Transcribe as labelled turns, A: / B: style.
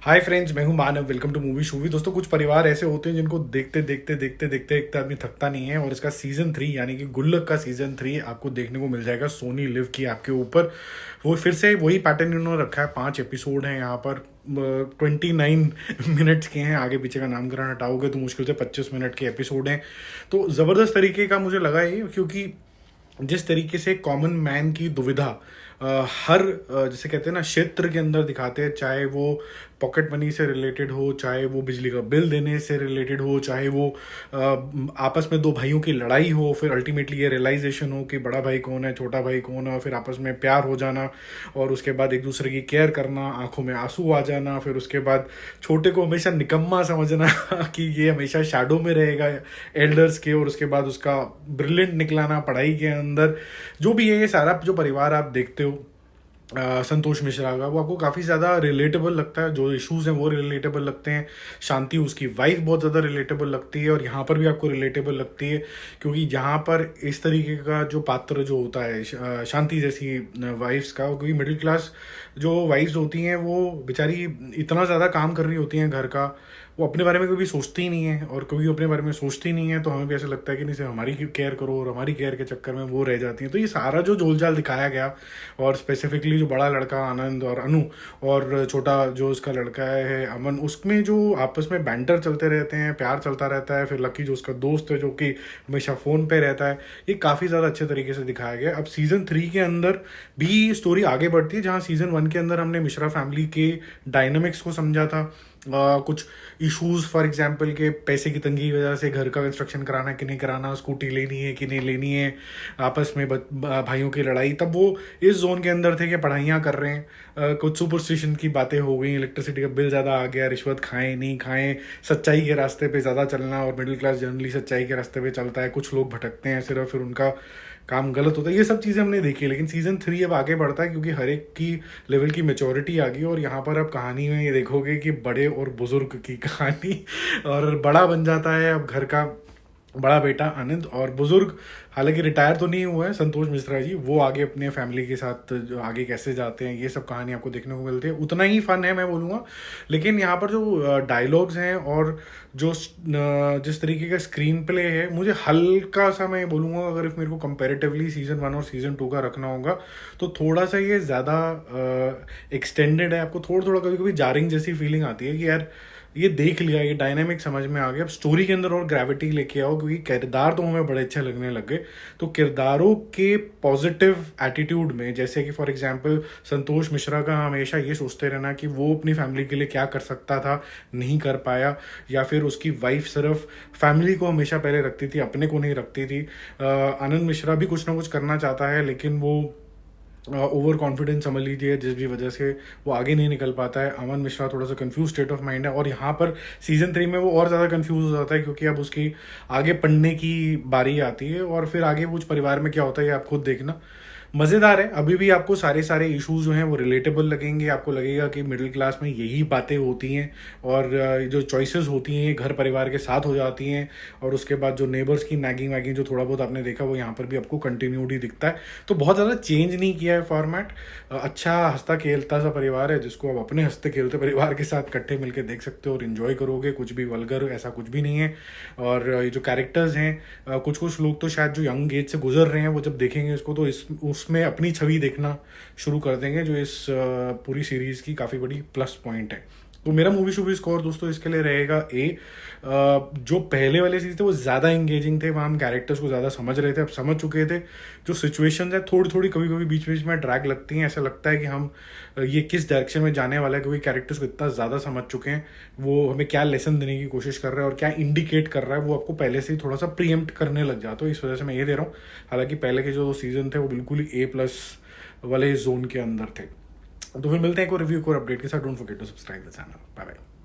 A: हाय friends, मैं हूं Manav. Welcome to Movie Shuvy. दोस्तों, कुछ परिवार ऐसे होते हैं जिनको देखते देखते देखते देखते देखते आदमी थकता नहीं है। और इसका सीजन 3 यानी कि गुल्लक का सीजन 3 आपको देखने को मिल जाएगा सोनी लिव की आपके ऊपर। वो फिर से वही पैटर्न इन्होंने रखा है। 5 एपिसोड हैं यहाँ पर। 29 मिनट्स के हैं। आगे पीछे का नामकरण हटाओगे तो मुश्किल से 25 मिनट के एपिसोड हैं। तो ज़बरदस्त तरीके का मुझे लगा ये, क्योंकि जिस तरीके से कॉमन मैन की दुविधा हर जैसे कहते हैं ना क्षेत्र के अंदर दिखाते हैं, चाहे वो पॉकेट मनी से रिलेटेड हो, चाहे वो बिजली का बिल देने से रिलेटेड हो, चाहे वो आपस में दो भाइयों की लड़ाई हो, फिर अल्टीमेटली ये रियलाइजेशन हो कि बड़ा भाई कौन है, छोटा भाई कौन है, और फिर आपस में प्यार हो जाना, और उसके बाद एक दूसरे की केयर करना, आंखों में आंसू आ जाना, फिर उसके बाद छोटे को हमेशा निकम्मा समझना कि ये हमेशा शैडो में रहेगा एल्डर्स के, और उसके बाद उसका ब्रिलियंट निकलाना पढ़ाई के अंदर। जो भी है, ये सारा जो परिवार आप देखते हो संतोष मिश्रा का, वो आपको काफ़ी ज़्यादा रिलेटेबल लगता है। जो इश्यूज हैं वो रिलेटेबल लगते हैं। शांति उसकी वाइफ बहुत ज़्यादा रिलेटेबल लगती है, और यहाँ पर भी आपको रिलेटेबल लगती है, क्योंकि यहाँ पर इस तरीके का जो पात्र जो होता है शांति जैसी वाइफ्स का, क्योंकि मिडिल क्लास जो वाइफ्स होती हैं वो बेचारी इतना ज़्यादा काम कर रही होती हैं घर का, वो अपने बारे में कभी सोचती ही नहीं है, और कभी अपने बारे में सोचती नहीं है तो हमें भी ऐसा लगता है कि नहीं सिर्फ हमारी केयर करो, और हमारी केयर के चक्कर में वो रह जाती हैं। तो ये सारा जो झोलझाल दिखाया गया, और स्पेसिफिकली जो बड़ा लड़का आनंद और अनु, और छोटा जो उसका लड़का है अमन, उसमें जो आपस में बैंटर चलते रहते हैं, प्यार चलता रहता है। फिर लकी जो उसका दोस्त है जो कि हमेशा फ़ोन पे रहता है, ये काफ़ी ज़्यादा अच्छे तरीके से दिखाया गया। अब सीज़न 3 के अंदर भी स्टोरी आगे बढ़ती है, जहाँ सीज़न 1 के अंदर हमने मिश्रा फैमिली के डायनामिक्स को समझा था। कुछ इश्यूज फॉर एग्जांपल के पैसे की तंगी की वजह से घर का कंस्ट्रक्शन कराना कि नहीं कराना, स्कूटी लेनी है कि नहीं लेनी है, आपस में भाइयों की लड़ाई, तब वो इस जोन के अंदर थे कि पढ़ाइयाँ कर रहे हैं। कुछ सुपरस्टिशन की बातें हो गई, इलेक्ट्रिसिटी का बिल ज़्यादा आ गया, रिश्वत खाएं नहीं खाएं, सच्चाई के रास्ते पे ज़्यादा चलना, और मिडिल क्लास जनरली सच्चाई के रास्ते पे चलता है। कुछ लोग भटकते हैं सिर्फ, फिर उनका काम गलत होता है। ये सब चीज़ें हमने देखी, लेकिन सीज़न 3 अब आगे बढ़ता है, क्योंकि हर एक की लेवल की मेचोरिटी आ गई। और यहाँ पर अब कहानी में ये देखोगे कि बड़े और बुजुर्ग की कहानी, और बड़ा बन जाता है अब घर का बड़ा बेटा आनंद, और बुजुर्ग हालांकि रिटायर तो नहीं हुआ है संतोष मिश्रा जी, वो आगे अपने फैमिली के साथ जो आगे कैसे जाते हैं, ये सब कहानी आपको देखने को मिलती है। उतना ही फन है मैं बोलूँगा, लेकिन यहाँ पर जो डायलॉग्स हैं और जो जिस तरीके का स्क्रीन प्ले है, मुझे हल्का सा मैं बोलूँगा, अगर मेरे को कंपेरेटिवली सीज़न 1 और सीज़न 2 का रखना होगा तो थोड़ा सा ये ज़्यादा एक्सटेंडेड है। आपको थोड़ा थोड़ा कभी कभी जारिंग जैसी फीलिंग आती है कि यार ये देख लिया, ये डायनामिक समझ में आ गया, अब स्टोरी के अंदर और ग्रेविटी लेके आओ, क्योंकि किरदार तो हमें बड़े अच्छे लगने लग गए। तो किरदारों के पॉजिटिव एटीट्यूड में, जैसे कि फॉर एग्जांपल संतोष मिश्रा का हमेशा ये सोचते रहना कि वो अपनी फैमिली के लिए क्या कर सकता था, नहीं कर पाया, या फिर उसकी वाइफ सिर्फ फैमिली को हमेशा पहले रखती थी, अपने को नहीं रखती थी। आनंद मिश्रा भी कुछ ना कुछ करना चाहता है, लेकिन वो ओवर कॉन्फिडेंस समझ लीजिए, जिस भी वजह से वो आगे नहीं निकल पाता है। अमन मिश्रा थोड़ा सा कंफ्यूज स्टेट ऑफ माइंड है, और यहाँ पर सीज़न 3 में वो और ज़्यादा कंफ्यूज हो जाता है, क्योंकि अब उसकी आगे पढ़ने की बारी आती है, और फिर आगे कुछ परिवार में क्या होता है ये आप खुद देखना। मज़ेदार है। अभी भी आपको सारे सारे इश्यूज जो हैं वो रिलेटेबल लगेंगे, आपको लगेगा कि मिडिल क्लास में यही बातें होती हैं, और जो चॉइसेस होती हैं घर परिवार के साथ हो जाती हैं, और उसके बाद जो नेबर्स की नैगिंग वैगिंग जो थोड़ा बहुत आपने देखा, वो यहाँ पर भी आपको कंटिन्यूटी दिखता है। तो बहुत ज़्यादा चेंज नहीं किया है फॉर्मेट। अच्छा हंसता खेलता सा परिवार है, जिसको आप अपने हंसते खेलते परिवार के साथ इकट्ठे मिलकर देख सकते हो और इन्जॉय करोगे। कुछ भी वल्गर ऐसा कुछ भी नहीं है। और ये जो कैरेक्टर्स हैं, कुछ कुछ लोग तो शायद जो यंग एज से गुजर रहे हैं, वो जब देखेंगे इसको तो उसमें अपनी छवि देखना शुरू कर देंगे, जो इस पूरी सीरीज़ की काफ़ी बड़ी प्लस पॉइंट है। तो मेरा मूवी शूवी स्कोर दोस्तों इसके लिए रहेगा ए। जो पहले वाले सीरीज थे वो ज़्यादा इंगेजिंग थे, वहाँ हम कैरेक्टर्स को ज़्यादा समझ रहे थे, अब समझ चुके थे। जो सिचुएशंस है थोड़ी थोड़ी कभी कभी बीच बीच में ड्रैग लगती हैं, ऐसा लगता है कि हम ये किस डायरेक्शन में जाने वाला है, क्योंकि कैरेक्टर्स को इतना ज़्यादा समझ चुके हैं, वो हमें क्या लेसन देने की कोशिश कर रहा है और क्या इंडिकेट कर रहा है, वो आपको पहले से ही थोड़ा सा प्रीएम्प्ट करने लग जाता है। इस वजह से मैं ये दे रहा हूँ। हालांकि पहले के जो सीजन थे वो बिल्कुल ही A+ वाले जोन के अंदर थे। तो फिर मिलते हैं एक और रिव्यू और अपडेट के साथ। Don't forget to subscribe the channel. Bye bye.